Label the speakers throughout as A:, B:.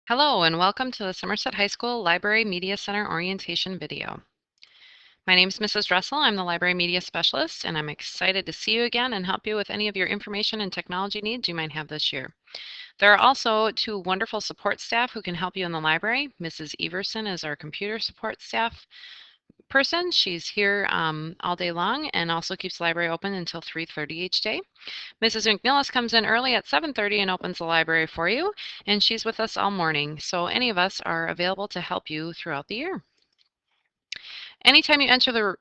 A: Hello and welcome to the Somerset High School Library Media Center Orientation video. My name is Mrs. Russell. I'm the Library Media Specialist, and I'm excited to see you again and help you with any of your information and technology needs you might have this year. There are also two wonderful support staff who can help you in the library. Mrs. Everson is our computer support staff person. She's here all day long and also keeps the library open until 3:30 each day. Mrs. McNillis comes in early at 7:30 and opens the library for you, and she's with us all morning, so any of us are available to help you throughout the year. Anytime you enter the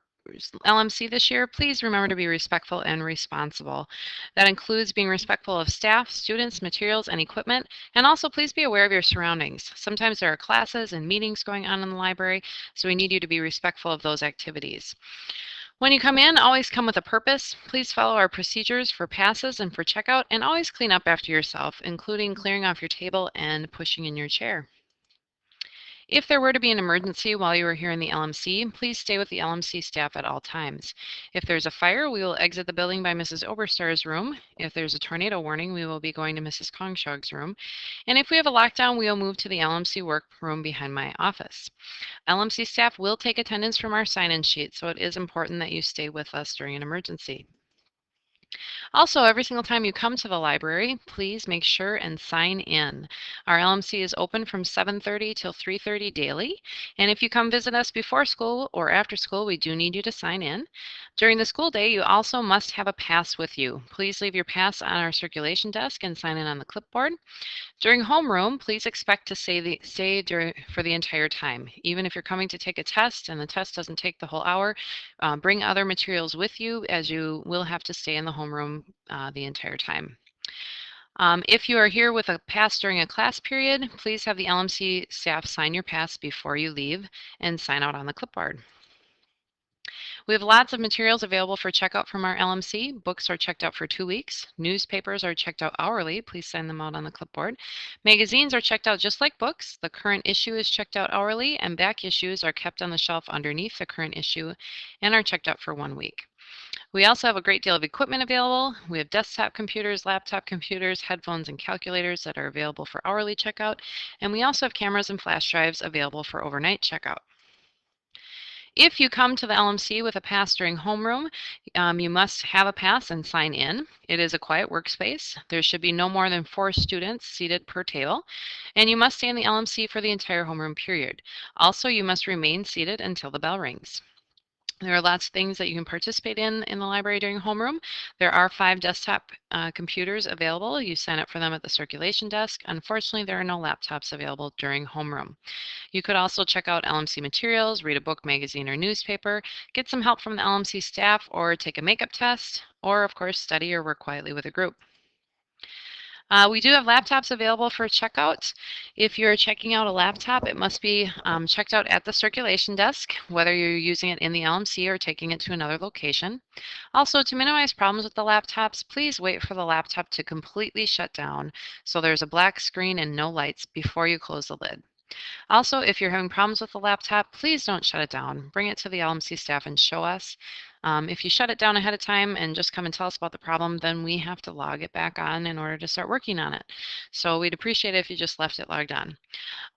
A: LMC this year, please remember to be respectful and responsible. That includes being respectful of staff, students, materials, and equipment, and also please be aware of your surroundings. Sometimes there are classes and meetings going on in the library, so we need you to be respectful of those activities. When you come in, always come with a purpose. Please follow our procedures for passes and for checkout, and always clean up after yourself, including clearing off your table and pushing in your chair. If there were to be an emergency while you are here in the LMC, please stay with the LMC staff at all times. If there's a fire, we will exit the building by Mrs. Oberstar's room. If there's a tornado warning, we will be going to Mrs. Kongshog's room. And if we have a lockdown, we will move to the LMC workroom behind my office. LMC staff will take attendance from our sign-in sheet, so it is important that you stay with us during an emergency. Also, every single time you come to the library, please make sure and sign in. Our LMC is open from 7:30 till 3:30 daily, and if you come visit us before school or after school, we do need you to sign in. During the school day, you also must have a pass with you. Please leave your pass on our circulation desk and sign in on the clipboard. During homeroom, please expect to stay for the entire time. Even if you're coming to take a test and the test doesn't take the whole hour, bring other materials with you, as you will have to stay in the homeroom the entire time. If you are here with a pass during a class period, please have the LMC staff sign your pass before you leave and sign out on the clipboard. We have lots of materials available for checkout from our LMC. Books are checked out for 2 weeks. Newspapers are checked out hourly. Please send them out on the clipboard. Magazines are checked out just like books. The current issue is checked out hourly, and back issues are kept on the shelf underneath the current issue and are checked out for 1 week. We also have a great deal of equipment available. We have desktop computers, laptop computers, headphones, and calculators that are available for hourly checkout. And we also have cameras and flash drives available for overnight checkout. If you come to the LMC with a pass during homeroom, you must have a pass and sign in. It is a quiet workspace. There should be no more than 4 students seated per table, and you must stay in the LMC for the entire homeroom period. Also, you must remain seated until the bell rings. There are lots of things that you can participate in the library during homeroom. There are 5 desktop computers available. You sign up for them at the circulation desk. Unfortunately, there are no laptops available during homeroom. You could also check out LMC materials, read a book, magazine, or newspaper, get some help from the LMC staff, or take a makeup test, or of course, study or work quietly with a group. We do have laptops available for checkout. If you're checking out a laptop, it must be checked out at the circulation desk, whether you're using it in the LMC or taking it to another location. Also, to minimize problems with the laptops, please wait for the laptop to completely shut down, so there's a black screen and no lights before you close the lid. Also, if you're having problems with the laptop, please don't shut it down. Bring it to the LMC staff and show us. If you shut it down ahead of time and just come and tell us about the problem, then we have to log it back on in order to start working on it. So we'd appreciate it if you just left it logged on.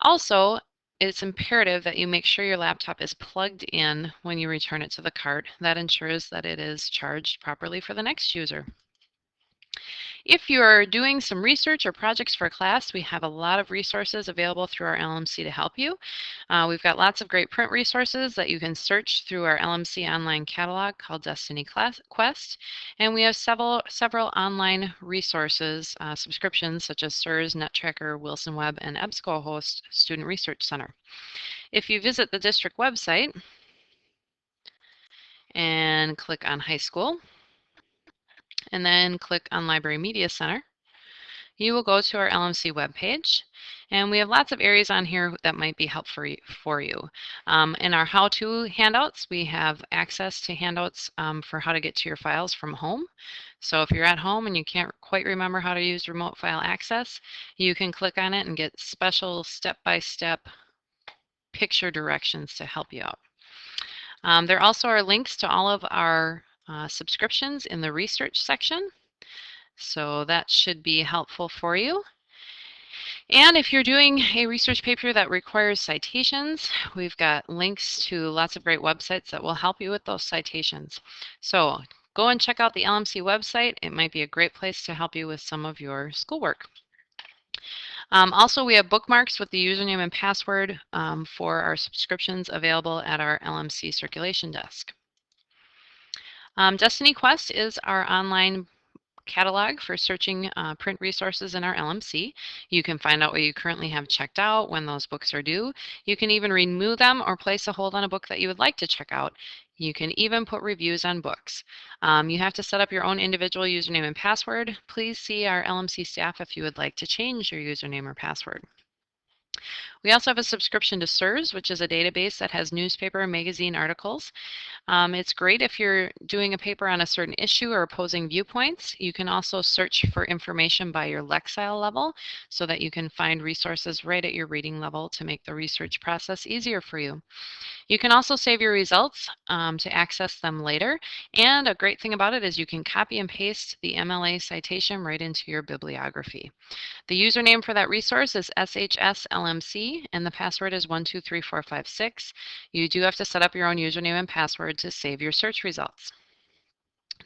A: Also, it's imperative that you make sure your laptop is plugged in when you return it to the cart. That ensures that it is charged properly for the next user. If you are doing some research or projects for a class, we have a lot of resources available through our LMC to help you. We've got lots of great print resources that you can search through our LMC online catalog called Destiny Quest. And we have several online resources, subscriptions such as SIRS, NetTracker, Wilson Web, and EBSCOhost Student Research Center. If you visit the district website and click on high school, and then click on Library Media Center, you will go to our LMC webpage, and we have lots of areas on here that might be helpful for you. In our how-to handouts, we have access to handouts for how to get to your files from home. So if you're at home and you can't quite remember how to use remote file access, you can click on it and get special step-by-step picture directions to help you out. There also are links to all of our subscriptions in the research section, so that should be helpful for you. And if you're doing a research paper that requires citations, we've got links to lots of great websites that will help you with those citations. So go and check out the LMC website. It might be a great place to help you with some of your schoolwork. Also, we have bookmarks with the username and password for our subscriptions available at our LMC circulation desk. Destiny Quest is our online catalog for searching print resources in our LMC. You can find out what you currently have checked out, when those books are due. You can even remove them or place a hold on a book that you would like to check out. You can even put reviews on books. You have to set up your own individual username and password. Please see our LMC staff if you would like to change your username or password. We also have a subscription to SIRS, which is a database that has newspaper and magazine articles. It's great if you're doing a paper on a certain issue or opposing viewpoints. You can also search for information by your Lexile level so that you can find resources right at your reading level to make the research process easier for you. You can also save your results to access them later. And a great thing about it is you can copy and paste the MLA citation right into your bibliography. The username for that resource is SHSLMC and the password is 123456. You do have to set up your own username and password to save your search results.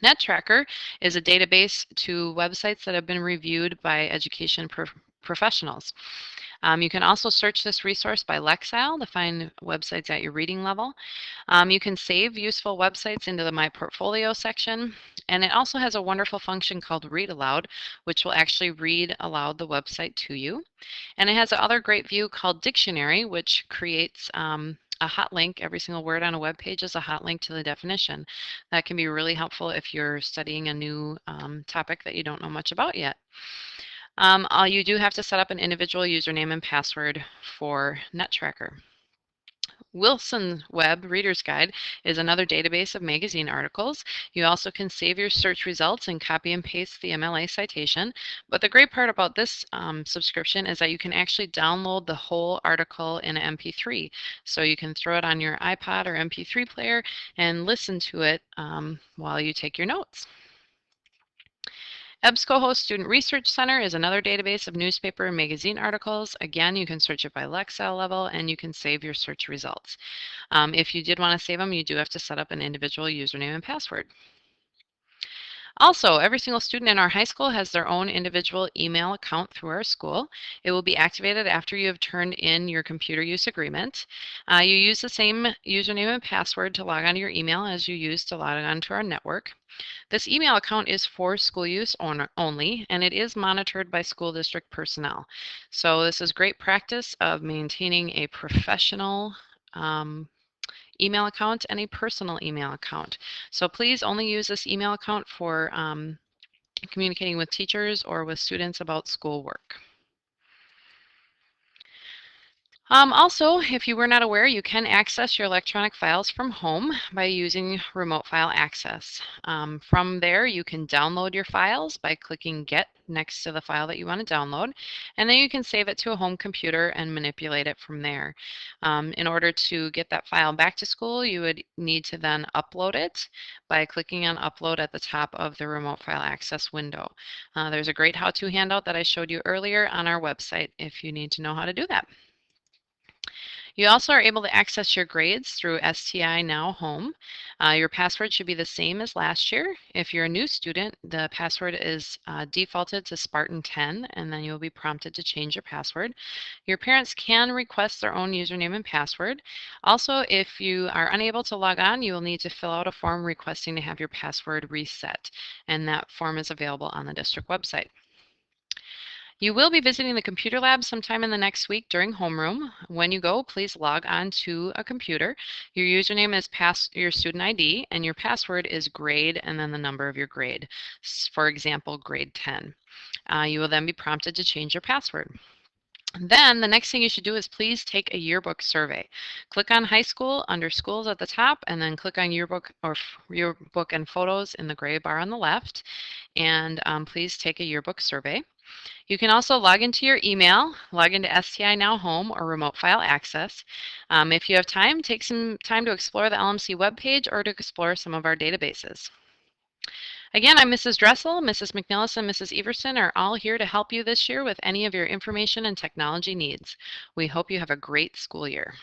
A: NetTracker is a database to websites that have been reviewed by education professionals. You can also search this resource by Lexile to find websites at your reading level. You can save useful websites into the My Portfolio section, and it also has a wonderful function called Read Aloud, which will actually read aloud the website to you. And it has another great view called Dictionary, which creates a hot link. Every single word on a web page is a hot link to the definition. That can be really helpful if you're studying a new topic that you don't know much about yet. You do have to set up an individual username and password for NetTracker. Wilson Web Reader's Guide is another database of magazine articles. You also can save your search results and copy and paste the MLA citation. But the great part about this subscription is that you can actually download the whole article in an MP3. So you can throw it on your iPod or MP3 player and listen to it while you take your notes. EBSCOhost Student Research Center is another database of newspaper and magazine articles. Again, you can search it by Lexile level and you can save your search results. If you did want to save them, you do have to set up an individual username and password. Also, every single student in our high school has their own individual email account through our school. It will be activated after you have turned in your computer use agreement. You use the same username and password to log onto your email as you use to log onto our network. This email account is for school use only, and it is monitored by school district personnel. So this is great practice of maintaining a professional email account and a personal email account. So please only use this email account for communicating with teachers or with students about schoolwork. Also, if you were not aware, you can access your electronic files from home by using remote file access. From there, you can download your files by clicking Get next to the file that you want to download, and then you can save it to a home computer and manipulate it from there. In order to get that file back to school, you would need to then upload it by clicking on Upload at the top of the remote file access window. There's a great how-to handout that I showed you earlier on our website if you need to know how to do that. You also are able to access your grades through STI Now Home. Your password should be the same as last year. If you're a new student, the password is defaulted to Spartan 10, and then you'll be prompted to change your password. Your parents can request their own username and password. Also, if you are unable to log on, you will need to fill out a form requesting to have your password reset, and that form is available on the district website. You will be visiting the computer lab sometime in the next week during homeroom. When you go, please log on to a computer. Your username is your student ID, and your password is grade and then the number of your grade. For example, grade 10. You will then be prompted to change your password. Then the next thing you should do is please take a yearbook survey. Click on high school under schools at the top, and then click on yearbook or yearbook and photos in the gray bar on the left. And please take a yearbook survey. You can also log into your email, log into STI Now Home or Remote File Access. If you have time, take some time to explore the LMC webpage or to explore some of our databases. Again, I'm Mrs. Dressel. Mrs. McNellis and Mrs. Everson are all here to help you this year with any of your information and technology needs. We hope you have a great school year.